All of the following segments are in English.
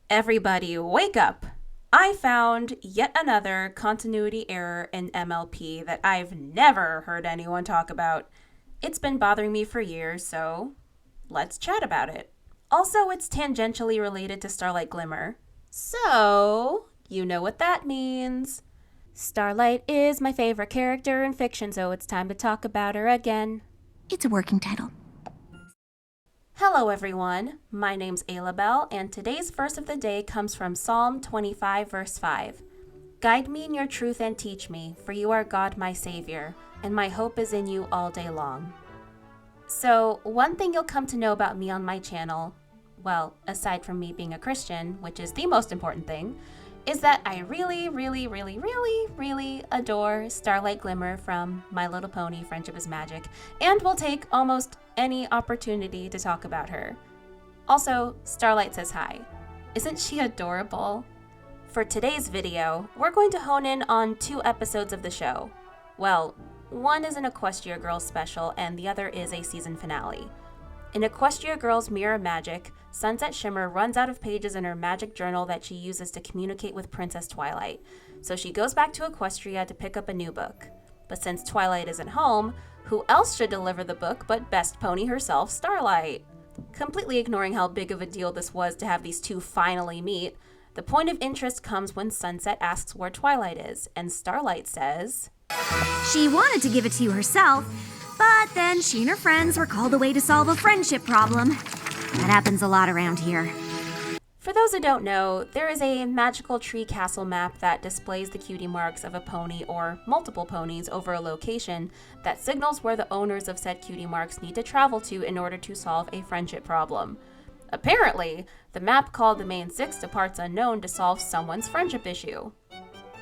Everybody, wake up! I found yet another continuity error in MLP that I've never heard anyone talk about. It's been bothering me for years, so let's chat about it. Also, it's tangentially related to Starlight Glimmer. So, you know what that means. Starlight is my favorite character in fiction, so it's time to talk about her again. It's a working title. Hello everyone, my name's Aloubell, and today's verse of the day comes from Psalm 25 verse 5. Guide me in your truth and teach me, for you are God my Savior, and my hope is in you all day long. So, one thing you'll come to know about me on my channel, well, aside from me being a Christian, which is the most important thing, is that I really adore Starlight Glimmer from My Little Pony Friendship is Magic, and will take almost any opportunity to talk about her. Also, Starlight says hi. Isn't she adorable? For today's video, we're going to hone in on 2 episodes of the show. Well, one is an Equestria Girls special, and the other is a season finale. In Equestria Girls Mirror Magic, Sunset Shimmer runs out of pages in her magic journal that she uses to communicate with Princess Twilight, so she goes back to Equestria to pick up a new book. But since Twilight isn't home, who else should deliver the book but best pony herself, Starlight? Completely ignoring how big of a deal this was to have these two finally meet, the point of interest comes when Sunset asks where Twilight is, and Starlight says, She wanted to give it to you herself, but then she and her friends were called away to solve a friendship problem. That happens a lot around here. For those who don't know, there is a magical tree castle map that displays the cutie marks of a pony or multiple ponies over a location that signals where the owners of said cutie marks need to travel to in order to solve a friendship problem. Apparently, the map called the main 6 to parts unknown to solve someone's friendship issue,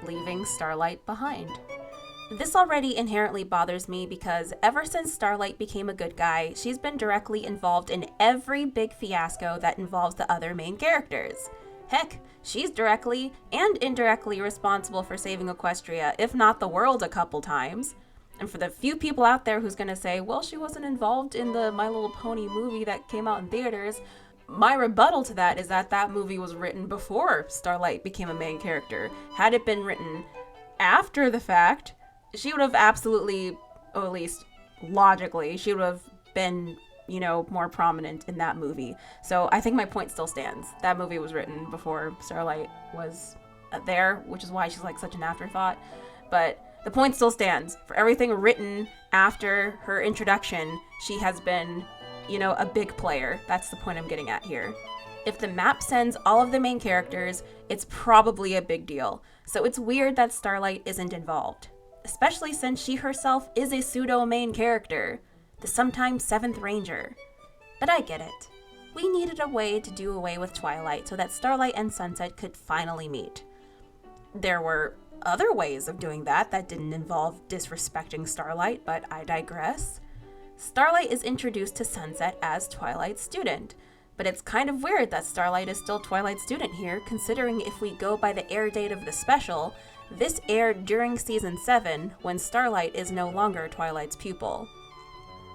leaving Starlight behind. This already inherently bothers me because ever since Starlight became a good guy, she's been directly involved in every big fiasco that involves the other main characters. Heck, she's directly and indirectly responsible for saving Equestria, if not the world, a couple times. And for the few people out there who's gonna say, well, she wasn't involved in the My Little Pony movie that came out in theaters, my rebuttal to that is that that movie was written before Starlight became a main character. Had it been written after the fact, she would have absolutely, or at least logically, she would have been, more prominent in that movie. So I think my point still stands. That movie was written before Starlight was there, which is why she's like such an afterthought. But the point still stands. For everything written after her introduction, she has been, a big player. That's the point I'm getting at here. If the map sends all of the main characters, it's probably a big deal. So it's weird that Starlight isn't involved, especially since she herself is a pseudo-main character, the sometimes 7th Ranger. But I get it. We needed a way to do away with Twilight so that Starlight and Sunset could finally meet. There were other ways of doing that didn't involve disrespecting Starlight, but I digress. Starlight is introduced to Sunset as Twilight's student, but it's kind of weird that Starlight is still Twilight's student here, considering if we go by the air date of the special, this aired during Season 7, when Starlight is no longer Twilight's pupil.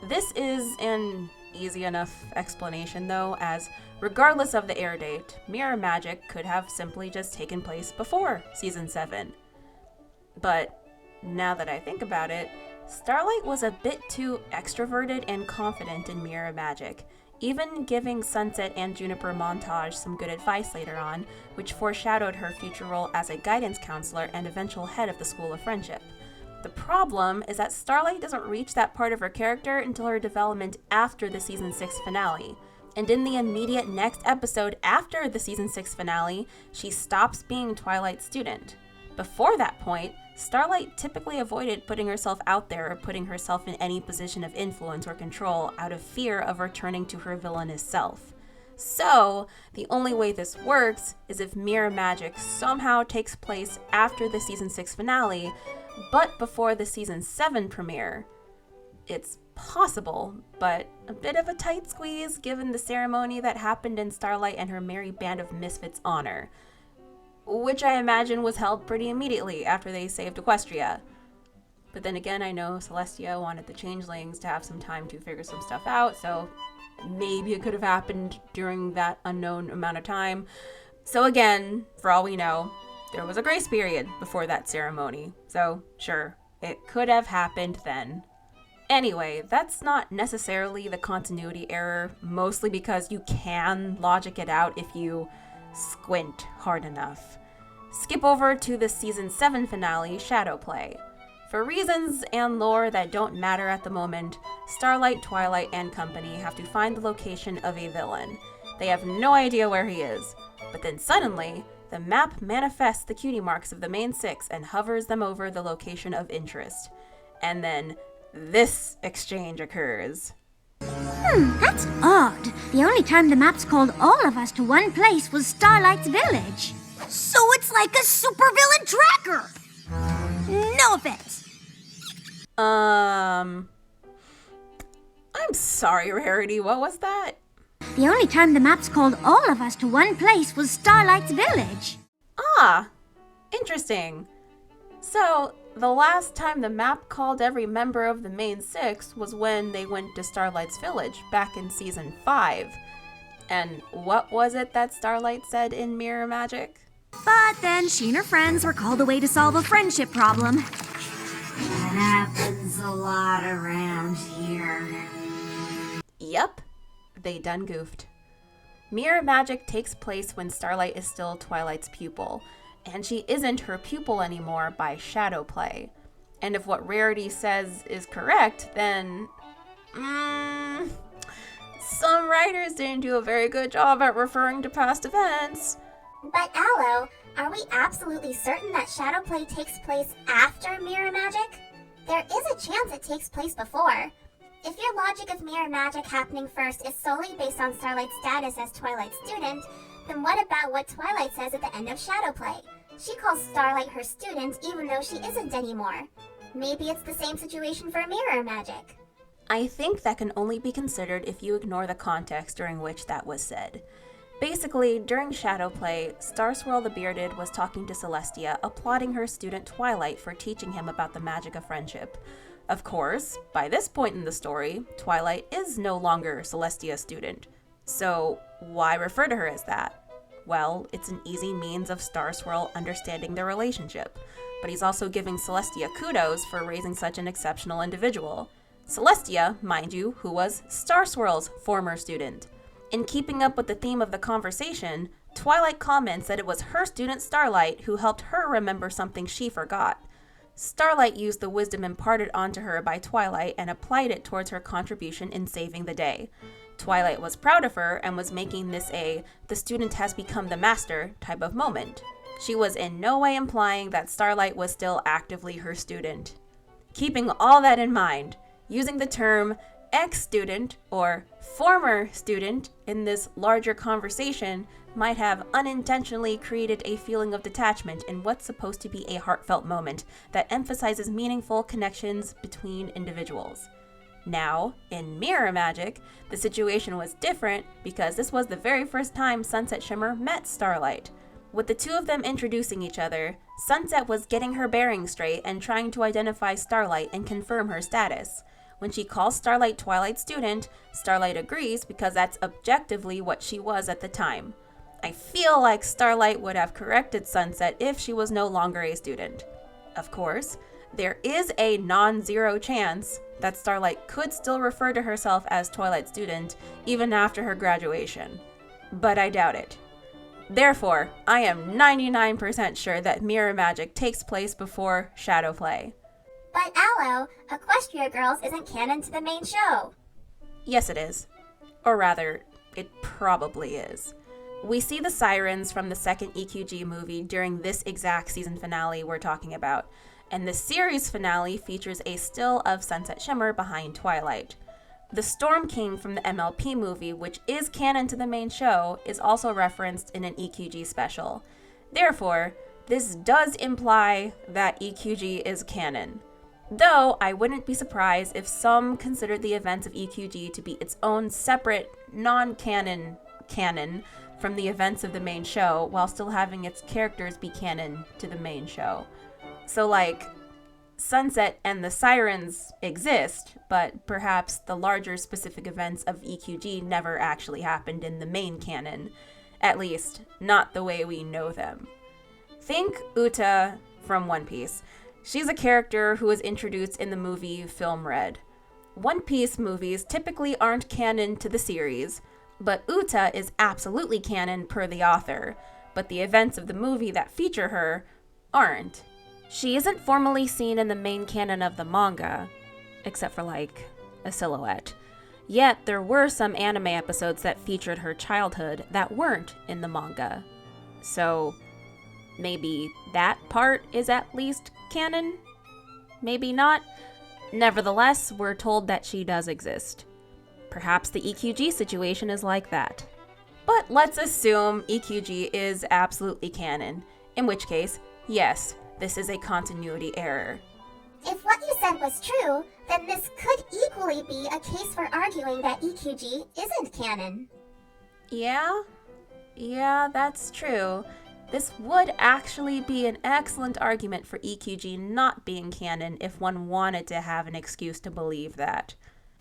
This is an easy enough explanation though, as regardless of the air date, Mirror Magic could have simply just taken place before Season 7. But now that I think about it, Starlight was a bit too extroverted and confident in Mirror Magic, even giving Sunset and Juniper Montage some good advice later on, which foreshadowed her future role as a guidance counselor and eventual head of the School of Friendship. The problem is that Starlight doesn't reach that part of her character until her development after the Season 6 finale. And in the immediate next episode after the Season 6 finale, she stops being Twilight's student. Before that point, Starlight typically avoided putting herself out there or putting herself in any position of influence or control out of fear of returning to her villainous self. So, the only way this works is if Mirror Magic somehow takes place after the Season 6 finale, but before the Season 7 premiere. It's possible, but a bit of a tight squeeze given the ceremony that happened in Starlight and her merry band of misfits' honor, which I imagine was held pretty immediately after they saved Equestria. But then again, I know Celestia wanted the changelings to have some time to figure some stuff out, so maybe it could have happened during that unknown amount of time. So again, for all we know, there was a grace period before that ceremony. So sure, it could have happened then. Anyway, that's not necessarily the continuity error, mostly because you can logic it out if you squint hard enough. Skip over to the season 7 finale, Shadowplay. For reasons and lore that don't matter at the moment, Starlight, Twilight, and company have to find the location of a villain. They have no idea where he is, but then suddenly, the map manifests the cutie marks of the main 6 and hovers them over the location of interest. And then this exchange occurs. That's odd. The only time the maps called all of us to one place was Starlight's village. So it's like a supervillain tracker! No offense. I'm sorry, Rarity, what was that? The only time the maps called all of us to one place was Starlight's village. Ah, interesting. So, the last time the map called every member of the main 6 was when they went to Starlight's village back in season 5. And what was it that Starlight said in Mirror Magic? But then she and her friends were called away to solve a friendship problem. That happens a lot around here. Yep, they done goofed. Mirror Magic takes place when Starlight is still Twilight's pupil, and she isn't her pupil anymore by Shadowplay. And if what Rarity says is correct, then some writers didn't do a very good job at referring to past events. But Aloe, are we absolutely certain that Shadowplay takes place after Mirror Magic? There is a chance it takes place before. If your logic of Mirror Magic happening first is solely based on Starlight's status as Twilight's student, then what about what Twilight says at the end of Shadowplay? She calls Starlight her student even though she isn't anymore. Maybe it's the same situation for Mirror Magic. I think that can only be considered if you ignore the context during which that was said. Basically, during Shadowplay, Starswirl the Bearded was talking to Celestia, applauding her student Twilight for teaching him about the magic of friendship. Of course, by this point in the story, Twilight is no longer Celestia's student. So, why refer to her as that? Well, it's an easy means of Starswirl understanding their relationship, but he's also giving Celestia kudos for raising such an exceptional individual. Celestia, mind you, who was Starswirl's former student. In keeping up with the theme of the conversation, Twilight comments that it was her student Starlight who helped her remember something she forgot. Starlight used the wisdom imparted onto her by Twilight and applied it towards her contribution in saving the day. Twilight was proud of her and was making this the student has become the master type of moment. She was in no way implying that Starlight was still actively her student. Keeping all that in mind, using the term ex-student or former student in this larger conversation might have unintentionally created a feeling of detachment in what's supposed to be a heartfelt moment that emphasizes meaningful connections between individuals. Now, in Mirror Magic, the situation was different because this was the very first time Sunset Shimmer met Starlight. With the two of them introducing each other, Sunset was getting her bearings straight and trying to identify Starlight and confirm her status. When she calls Starlight Twilight's student, Starlight agrees because that's objectively what she was at the time. I feel like Starlight would have corrected Sunset if she was no longer a student. Of course, there is a non-zero chance that Starlight could still refer to herself as Twilight's student even after her graduation, but I doubt it. Therefore, I am 99% sure that Mirror Magic takes place before Shadowplay. But Aloe, Equestria Girls isn't canon to the main show. Yes, it is. Or rather, it probably is. We see the sirens from the second EQG movie during this exact season finale we're talking about, and the series finale features a still of Sunset Shimmer behind Twilight. The Storm King from the MLP movie, which is canon to the main show, is also referenced in an EQG special. Therefore, this does imply that EQG is canon. Though, I wouldn't be surprised if some considered the events of EQG to be its own separate, non-canon canon from the events of the main show, while still having its characters be canon to the main show. So, like, Sunset and the Sirens exist, but perhaps the larger specific events of EQG never actually happened in the main canon. At least, not the way we know them. Think Uta from One Piece. She's a character who was introduced in the movie Film Red. One Piece movies typically aren't canon to the series, but Uta is absolutely canon per the author, but the events of the movie that feature her aren't. She isn't formally seen in the main canon of the manga, except for like a silhouette. Yet there were some anime episodes that featured her childhood that weren't in the manga. So maybe that part is at least canon? Maybe not. Nevertheless, we're told that she does exist. Perhaps the EQG situation is like that. But let's assume EQG is absolutely canon, in which case, yes, this is a continuity error. If what you said was true, then this could equally be a case for arguing that EQG isn't canon. Yeah, that's true. This would actually be an excellent argument for EQG not being canon if one wanted to have an excuse to believe that.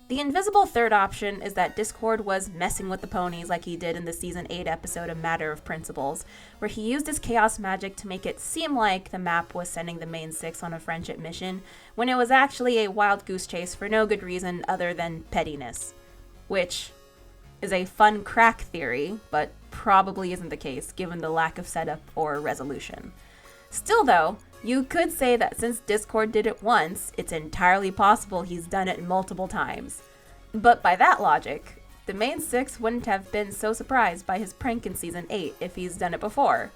The invisible third option is that Discord was messing with the ponies like he did in the Season 8 episode A Matter of Principles, where he used his chaos magic to make it seem like the map was sending the main six on a friendship mission, when it was actually a wild goose chase for no good reason other than pettiness. Which is a fun crack theory, but probably isn't the case given the lack of setup or resolution. Still though, you could say that since Discord did it once, it's entirely possible he's done it multiple times. But by that logic, the main six wouldn't have been so surprised by his prank in Season 8 if he's done it before.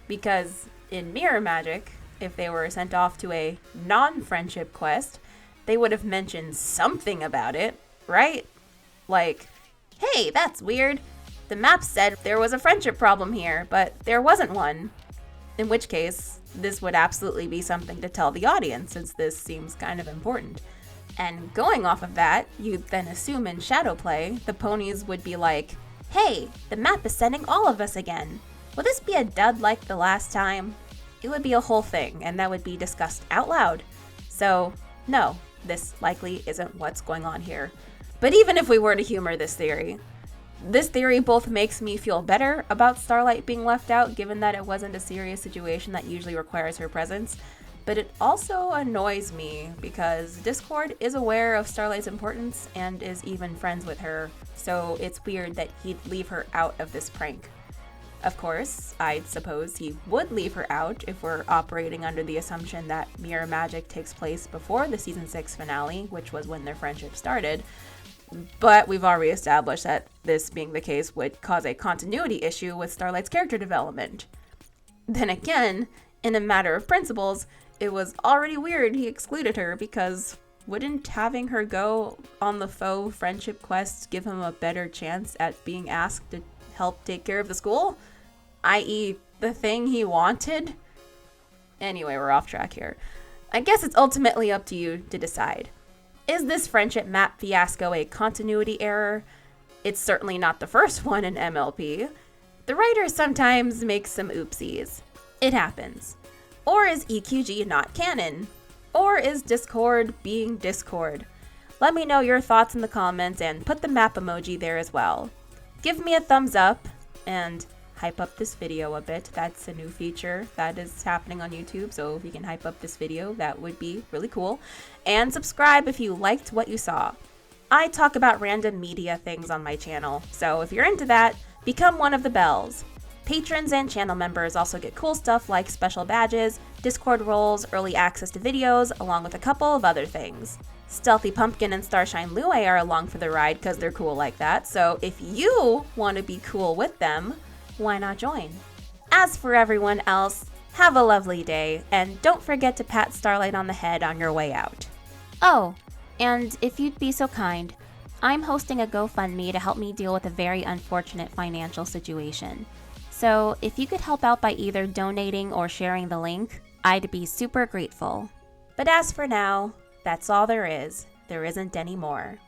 Because in Mirror Magic, if they were sent off to a non-friendship quest, they would have mentioned something about it, right? Like, hey, that's weird. The map said there was a friendship problem here, but there wasn't one. In which case, this would absolutely be something to tell the audience, since this seems kind of important. And going off of that, you'd then assume in Shadowplay, the ponies would be like, hey, the map is sending all of us again. Will this be a dud like the last time? It would be a whole thing, and that would be discussed out loud. So, no, this likely isn't what's going on here. But even if we were to humor this theory both makes me feel better about Starlight being left out, given that it wasn't a serious situation that usually requires her presence, but it also annoys me because Discord is aware of Starlight's importance and is even friends with her, so it's weird that he'd leave her out of this prank. Of course, I'd suppose he would leave her out if we're operating under the assumption that Mirror Magic takes place before the Season 6 finale, which was when their friendship started. But we've already established that this being the case would cause a continuity issue with Starlight's character development. Then again, in A Matter of Principles, it was already weird he excluded her because wouldn't having her go on the faux friendship quests give him a better chance at being asked to help take care of the school? I.e., the thing he wanted? Anyway, we're off track here. I guess it's ultimately up to you to decide. Is this friendship map fiasco a continuity error? It's certainly not the first one in MLP. The writer sometimes makes some oopsies. It happens. Or is EQG not canon? Or is Discord being Discord? Let me know your thoughts in the comments and put the map emoji there as well. Give me a thumbs up and hype up this video a bit. That's a new feature that is happening on YouTube, so if you can hype up this video, that would be really cool. And subscribe if you liked what you saw. I talk about random media things on my channel, so if you're into that, become one of the bells. Patrons and channel members also get cool stuff like special badges, Discord roles, early access to videos, along with a couple of other things. Stealthy Pumpkin and Starshine Lue are along for the ride because they're cool like that, so if you want to be cool with them, why not join? As for everyone else, have a lovely day, and don't forget to pat Starlight on the head on your way out. Oh, and if you'd be so kind, I'm hosting a GoFundMe to help me deal with a very unfortunate financial situation. So if you could help out by either donating or sharing the link, I'd be super grateful. But as for now, that's all there is. There isn't any more.